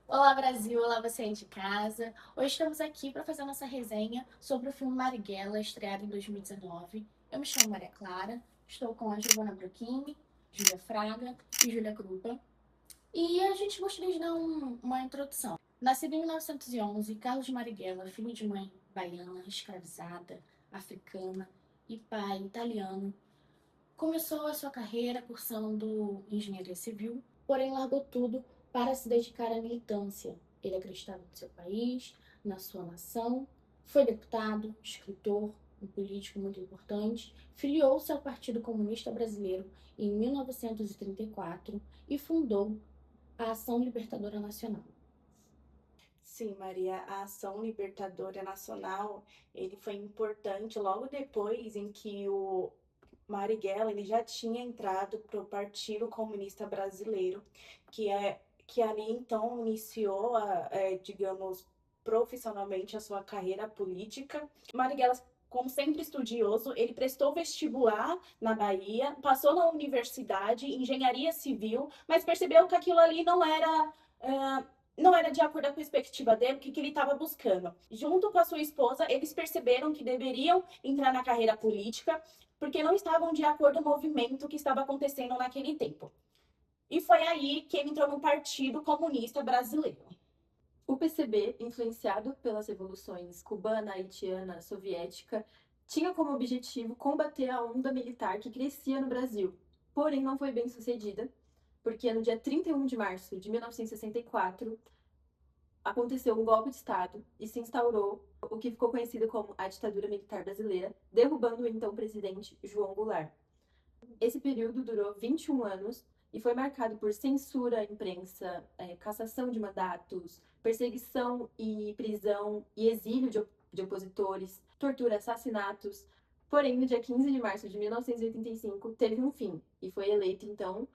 Olá Brasil, olá você aí de casa. Hoje estamos aqui para fazer a nossa resenha sobre o filme Marighella, estreado em 2019. Eu me chamo Maria Clara, estou com a Giovanna Bruchini, Júlia Fraga e Júlia Krupa. E a gente gostaria de dar uma introdução. Nascido em 1911, Carlos Marighella, filho de mãe baiana, escravizada, africana e pai italiano, começou a sua carreira cursando engenharia civil, porém largou tudo para se dedicar à militância. Ele acreditava no seu país, na sua nação, foi deputado, escritor, um político muito importante, filiou-se ao Partido Comunista Brasileiro em 1934 e fundou a Ação Libertadora Nacional. Sim, Maria, a Ação Libertadora Nacional, ele foi importante logo depois em que o Marighella ele já tinha entrado para o Partido Comunista Brasileiro, que ali então iniciou, digamos, profissionalmente a sua carreira política. Marighella, como sempre estudioso, ele prestou vestibular na Bahia, passou na universidade, engenharia civil, mas percebeu que aquilo ali não era de acordo com a perspectiva dele, o que ele estava buscando. Junto com a sua esposa, eles perceberam que deveriam entrar na carreira política, porque não estavam de acordo com o movimento que estava acontecendo naquele tempo. E foi aí que ele entrou no Partido Comunista Brasileiro. O PCB, influenciado pelas revoluções cubana, haitiana, soviética, tinha como objetivo combater a onda militar que crescia no Brasil, porém não foi bem sucedida, porque no dia 31 de março de 1964 aconteceu um golpe de Estado e se instaurou o que ficou conhecido como a ditadura militar brasileira, derrubando o então presidente João Goulart. Esse período durou 21 anos e foi marcado por censura à imprensa, cassação de mandatos, perseguição e prisão e exílio de opositores, tortura, assassinatos. Porém, no dia 15 de março de 1985, teve um fim e foi eleito, então,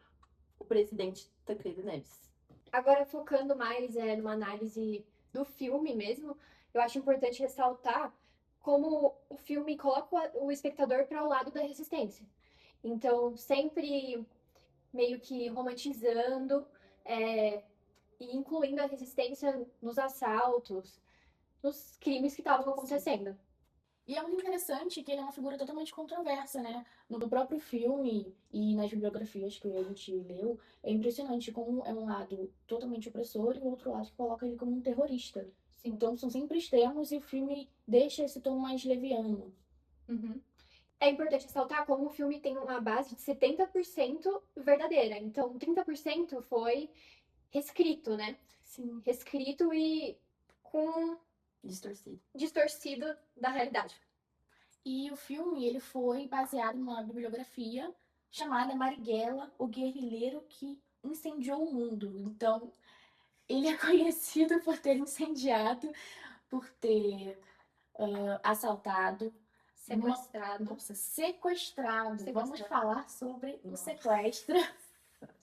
o presidente Tancredo Neves. Agora, focando mais numa análise do filme mesmo, eu acho importante ressaltar como o filme coloca o espectador para o lado da resistência. Então, sempre meio que romantizando e incluindo a resistência nos assaltos, nos crimes que estavam acontecendo. E é muito interessante que ele é uma figura totalmente controversa, né? No próprio filme e nas bibliografias que a gente leu, é impressionante como é um lado totalmente opressor e o outro lado que coloca ele como um terrorista. Então são sempre extremos e o filme deixa esse tom mais leviano. Uhum. É importante ressaltar como o filme tem uma base de 70% verdadeira. Então, 30% foi reescrito, né? Sim. Reescrito e com distorcido da realidade. E o filme ele foi baseado numa bibliografia chamada Marighella, o guerrilheiro que incendiou o mundo. Então, ele é conhecido por ter incendiado, por ter assaltado, Sequestrado. Nossa, sequestrado. Vamos Sequestrado. falar sobre o sequestro.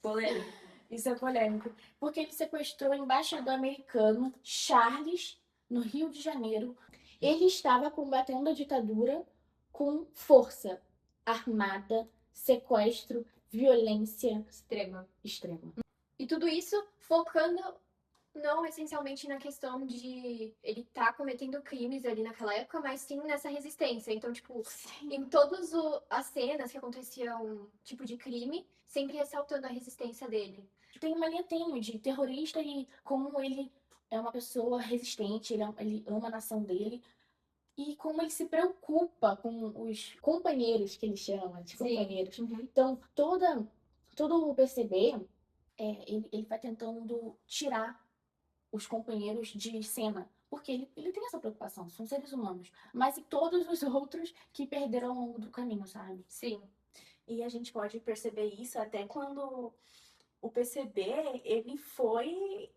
Polêmico. Isso é polêmico. Porque ele sequestrou o embaixador americano Charles, no Rio de Janeiro. Ele estava combatendo a ditadura com força armada, sequestro, violência extrema. E tudo isso focando não essencialmente na questão de ele tá cometendo crimes ali naquela época, mas sim nessa resistência. Então, tipo, em todas as cenas que aconteciam tipo de crime, sempre ressaltando a resistência dele. Tem uma linha tênue de terrorista e como ele é uma pessoa resistente, ele ama a nação dele. E como ele se preocupa com os companheiros, que ele chama de companheiros. Uhum. Então, todo o PCB, ele vai tentando tirar os companheiros de cena. Porque ele tem essa preocupação, são seres humanos. Mas e todos os outros que perderam ao longo do caminho, sabe? Sim. E a gente pode perceber isso até quando o PCB ele foi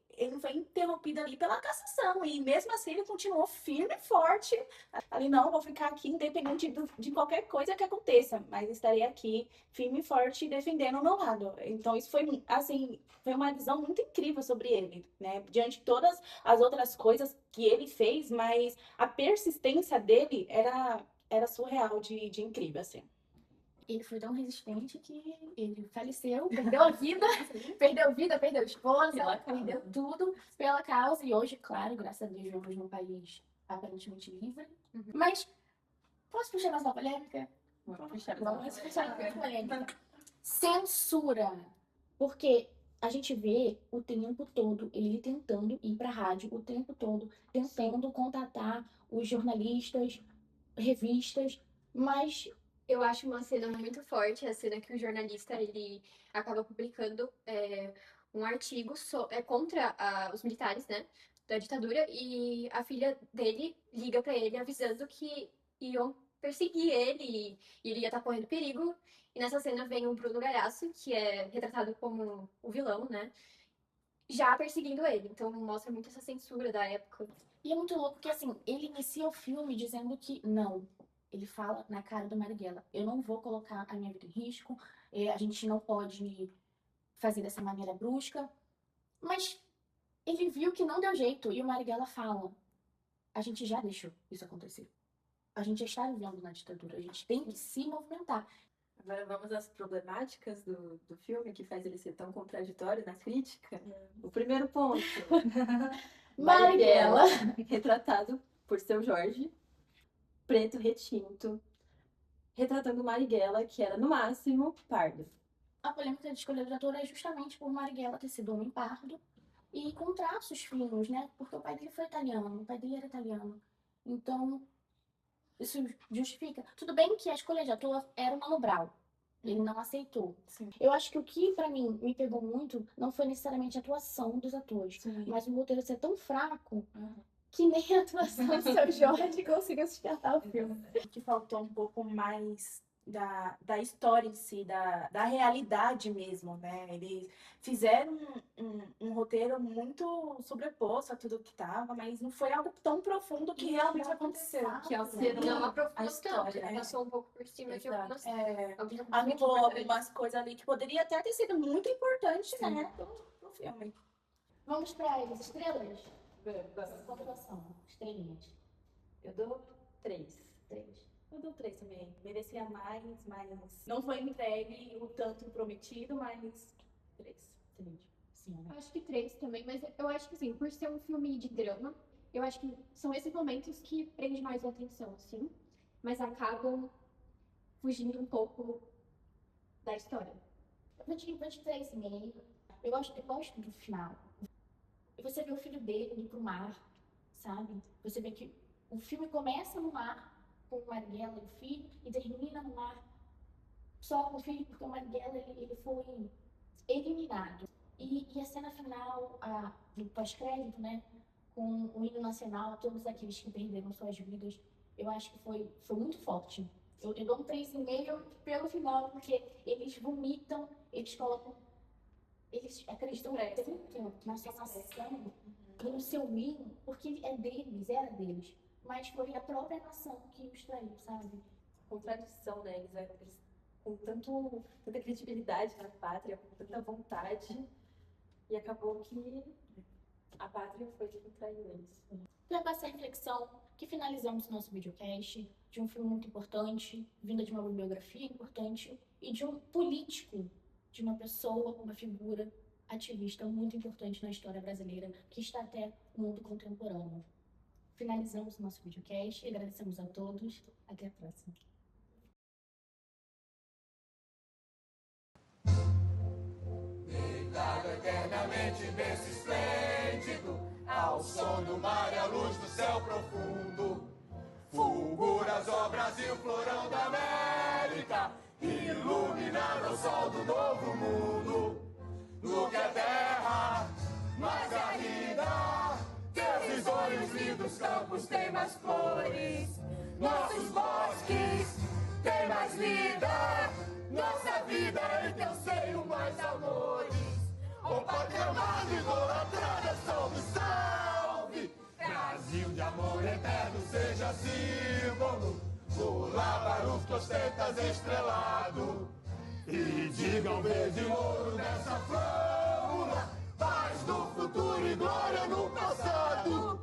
interrompido ali pela cassação e mesmo assim ele continuou firme e forte ali, não, vou ficar aqui independente de qualquer coisa que aconteça, mas estarei aqui firme e forte defendendo o meu lado. Então isso foi assim, foi uma visão muito incrível sobre ele, né, diante de todas as outras coisas que ele fez, mas a persistência dele era surreal de incrível, assim. ele foi tão resistente que ele faleceu, perdeu a vida, perdeu a esposa, perdeu tudo pela causa. E hoje, claro, graças a Deus, vivemos num país aparentemente livre. Mas, posso puxar mais uma polêmica? Vamos puxar mais polêmica. Censura. Porque a gente vê o tempo todo ele tentando ir pra rádio, o tempo todo tentando contatar os jornalistas, revistas, mas Eu acho uma cena muito forte, a cena que o jornalista ele acaba publicando um artigo contra os militares, né, da ditadura, e a filha dele liga pra ele avisando que iam perseguir ele e ele ia estar correndo perigo. E nessa cena vem o Bruno Galhaço, que é retratado como o vilão, né, já perseguindo ele. Então mostra muito essa censura da época. E é muito louco porque, assim, ele inicia o filme dizendo que não. Ele fala na cara do Marighella: eu não vou colocar a minha vida em risco, a gente não pode fazer dessa maneira brusca. Mas ele viu que não deu jeito e o Marighella fala: a gente já deixou isso acontecer. A gente já está vivendo na ditadura, a gente tem que se movimentar. Agora vamos às problemáticas do filme, que faz ele ser tão contraditório na crítica. O primeiro ponto. Marighella. Retratado por Seu Jorge, preto retinto, retratando Marighella, que era, no máximo, pardo. A polêmica de escolha do ator é justamente por Marighella ter sido homem pardo e com traços finos, né? Porque o pai dele foi italiano, o pai dele era italiano. Então, isso justifica. Tudo bem que a escolha de ator era o Mano Brown. Ele não aceitou. Sim. Eu acho que o que, pra mim, me pegou muito não foi necessariamente a atuação dos atores, mas o roteiro ser tão fraco que nem a atuação do Seu Jorge conseguiu sustentar o filme. Que faltou um pouco mais da história em si, da realidade mesmo, né? Eles fizeram um roteiro muito sobreposto a tudo que tava, mas não foi algo tão profundo que realmente aconteceu. Que é o Não aprofundou a história, tanto, passou um pouco por cima de Exato. algumas Anulou algumas coisas ali que poderia até ter sido muito importante, né? Pro filme. Vamos para as estrelas? Pontuação, estrelinhas. Eu dou 3. 3. Eu dou 3 também. Merecia mais, mas não foi entregue o tanto prometido, mas 3. Sim, né? Acho que 3 também, mas eu acho que assim, por ser um filme de drama, eu acho que são esses momentos que prendem mais a atenção, assim, mas acabam fugindo um pouco da história. Eu vou te 3,5. Eu gosto do final. Você vê o filho dele indo pro mar, sabe? Você vê que o filme começa no mar, com o Marighella e o filho, e termina no mar só com o filho, porque o Marighella ele foi eliminado. E a cena final, do pós-crédito, né? Com o hino nacional, todos aqueles que perderam suas vidas, eu acho que foi muito forte. Eu dou um 3,5 pelo final, porque eles vomitam, eles colocam. Eles acreditam tanto na sua nação, no seu hino, porque é deles, era deles. Mas foi a própria nação que os traiu, sabe? Contradição, né? Eles com tanta credibilidade na pátria, com tanta vontade, e acabou que a pátria foi que traiu eles. Foi com essa reflexão que finalizamos o nosso videocast de um filme muito importante, vinda de uma bibliografia importante e de um político, de uma pessoa, uma figura ativista muito importante na história brasileira, que está até no mundo contemporâneo. Finalizamos o nosso videocast e agradecemos a todos. Até a próxima. Deitado eternamente nesse esplêndido, ao som do mar e à luz do céu profundo, fulguras, ó Brasil, florão da América, iluminado ao sol do novo mundo. No que a terra mais arida, teus risonhos lindos campos têm mais cores, nossos bosques têm mais vida, nossa vida em teu seio mais amores. Ó pátria amada, idolatrada, salve, salve! Brasil de amor eterno, seja símbolo do lábaro que ostentas estrelado. E digam verde ouro nessa flâmula, paz no futuro e glória no passado.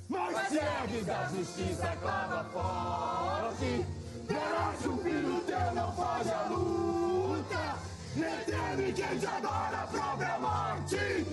Mas segues a justiça clama forte, Verás que o filho teu não foge à luta, nem teme quem te adora a própria morte.